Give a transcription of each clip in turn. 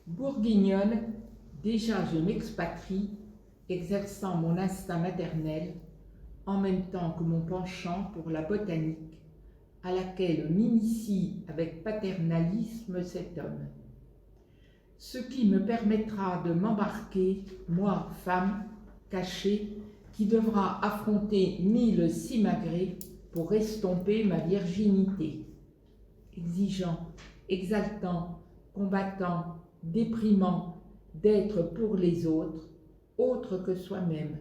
Bourguignonne, déjà je m'expatrie, exerçant mon instinct maternel, en même temps que mon penchant pour la botanique, à laquelle m'initie avec paternalisme cet homme. Ce qui me permettra de m'embarquer, moi, femme, cachée, qui devra affronter 1000 simagrées pour estomper ma virginité. Exigeant, exaltant, combattant, déprimant d'être pour les autres, autre que soi-même.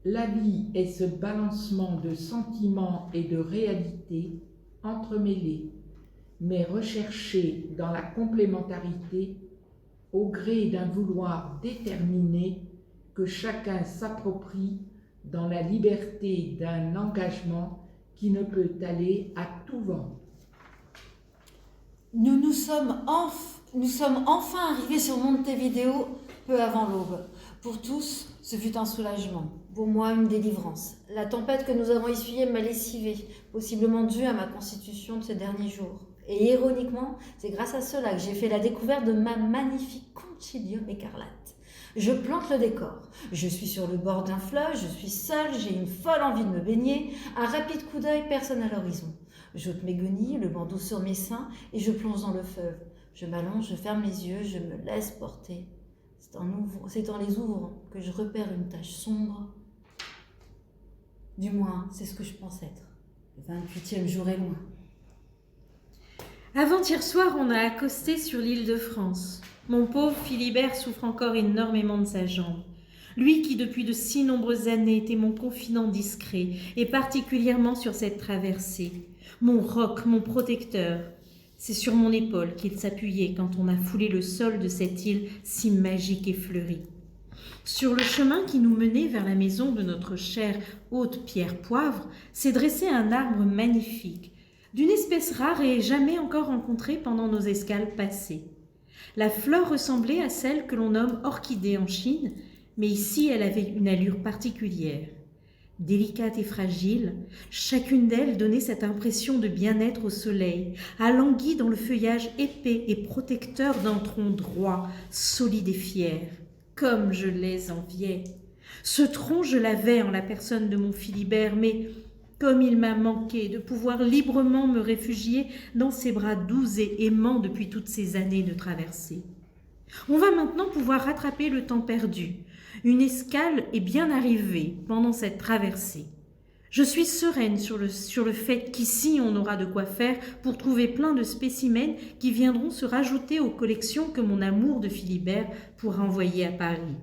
La vie est ce balancement de sentiments et de réalités entremêlés, mais recherchés dans la complémentarité au gré d'un vouloir déterminé que chacun s'approprie dans la liberté d'un engagement qui ne peut aller à tout vent. Nous sommes enfin arrivés sur Montevideo peu avant l'aube. Pour tous, ce fut un soulagement. Pour moi, une délivrance. La tempête que nous avons essuyée m'a lessivée, possiblement due à ma constitution de ces derniers jours. Et ironiquement, c'est grâce à cela que j'ai fait la découverte de ma magnifique Conchylium écarlate. Je plante le décor. Je suis sur le bord d'un fleuve, je suis seule, j'ai une folle envie de me baigner. Un rapide coup d'œil, personne à l'horizon. J'ôte mes guenilles, le bandeau sur mes seins et je plonge dans le fleuve. Je m'allonge, je ferme les yeux, je me laisse porter. C'est en les ouvrant que je repère une tache sombre. Du moins, c'est ce que je pense être. Le 28e jour est loin. Avant-hier soir, on a accosté sur l'île de France. Mon pauvre Philibert souffre encore énormément de sa jambe. Lui qui, depuis de si nombreuses années, était mon confident discret, et particulièrement sur cette traversée. Mon roc, mon protecteur. C'est sur mon épaule qu'il s'appuyait quand on a foulé le sol de cette île si magique et fleurie. Sur le chemin qui nous menait vers la maison de notre cher hôte Pierre Poivre, s'est dressé un arbre magnifique, d'une espèce rare et jamais encore rencontrée pendant nos escales passées. La fleur ressemblait à celle que l'on nomme orchidée en Chine, mais ici elle avait une allure particulière. Délicate et fragile, chacune d'elles donnait cette impression de bien-être au soleil, alanguie dans le feuillage épais et protecteur d'un tronc droit, solide et fier. Comme je les enviais. Ce tronc, je l'avais en la personne de mon Philibert, mais comme il m'a manqué de pouvoir librement me réfugier dans ses bras doux et aimants depuis toutes ces années de traversée. On va maintenant pouvoir rattraper le temps perdu. Une escale est bien arrivée pendant cette traversée. Je suis sereine sur le fait qu'ici on aura de quoi faire pour trouver plein de spécimens qui viendront se rajouter aux collections que mon amour de Philibert pourra envoyer à Paris.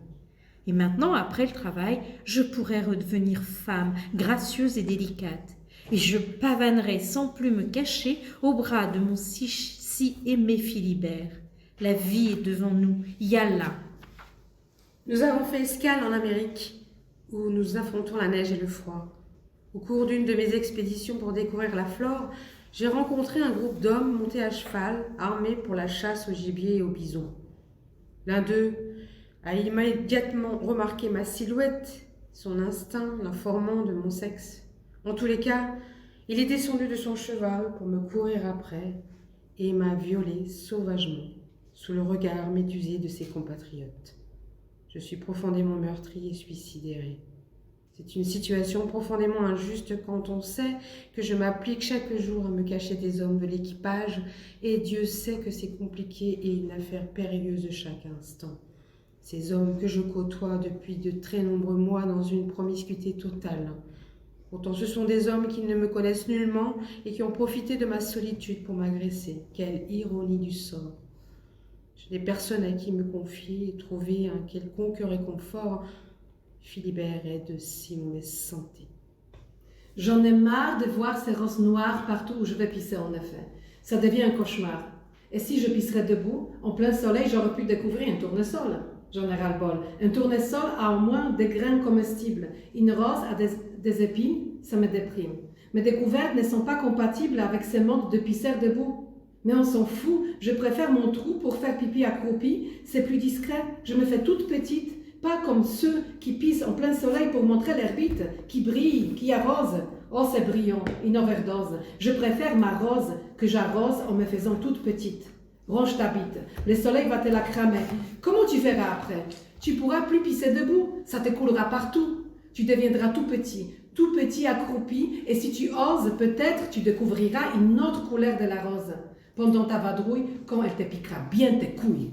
Et maintenant, après le travail, je pourrai redevenir femme, gracieuse et délicate. Et je pavanerai sans plus me cacher au bras de mon si aimé Philibert. La vie est devant nous, yallah. Nous avons fait escale en Amérique, où nous affrontons la neige et le froid. Au cours d'une de mes expéditions pour découvrir la flore, j'ai rencontré un groupe d'hommes montés à cheval, armés pour la chasse au gibier et au bison. L'un d'eux a immédiatement remarqué ma silhouette, son instinct l'informant de mon sexe. En tous les cas, il est descendu de son cheval pour me courir après et m'a violée sauvagement sous le regard médusé de ses compatriotes. Je suis profondément meurtrie et suicidaire. C'est une situation profondément injuste quand on sait que je m'applique chaque jour à me cacher des hommes de l'équipage et Dieu sait que c'est compliqué et une affaire périlleuse chaque instant. Ces hommes que je côtoie depuis de très nombreux mois dans une promiscuité totale. Pourtant ce sont des hommes qui ne me connaissent nullement et qui ont profité de ma solitude pour m'agresser. Quelle ironie du sort! Je n'ai personne à qui me confier et trouver un quelconque réconfort. Philibert est de si mauvaise santé. J'en ai marre de voir ces rosses noires partout où je vais pisser en effet. Ça devient un cauchemar. Et si je pisserais debout, en plein soleil, j'aurais pu découvrir un tournesol. J'en ai ras-le-bol. Un tournesol a au moins des graines comestibles. Une rose a des épines, ça me déprime. Mes découvertes ne sont pas compatibles avec ces modes de pisseur debout. Mais on s'en fout, je préfère mon trou pour faire pipi accroupi, c'est plus discret, je me fais toute petite, pas comme ceux qui pissent en plein soleil pour montrer leur bite, qui brille, qui arrose. Oh, c'est brillant, une overdose. Je préfère ma rose que j'arrose en me faisant toute petite. Range ta bite. Le soleil va te la cramer. Comment tu feras après? Tu pourras plus pisser debout. Ça te coulera partout. Tu deviendras tout petit accroupi, et si tu oses, peut-être tu découvriras une autre couleur de la rose pendant ta vadrouille quand elle te piquera bien tes couilles.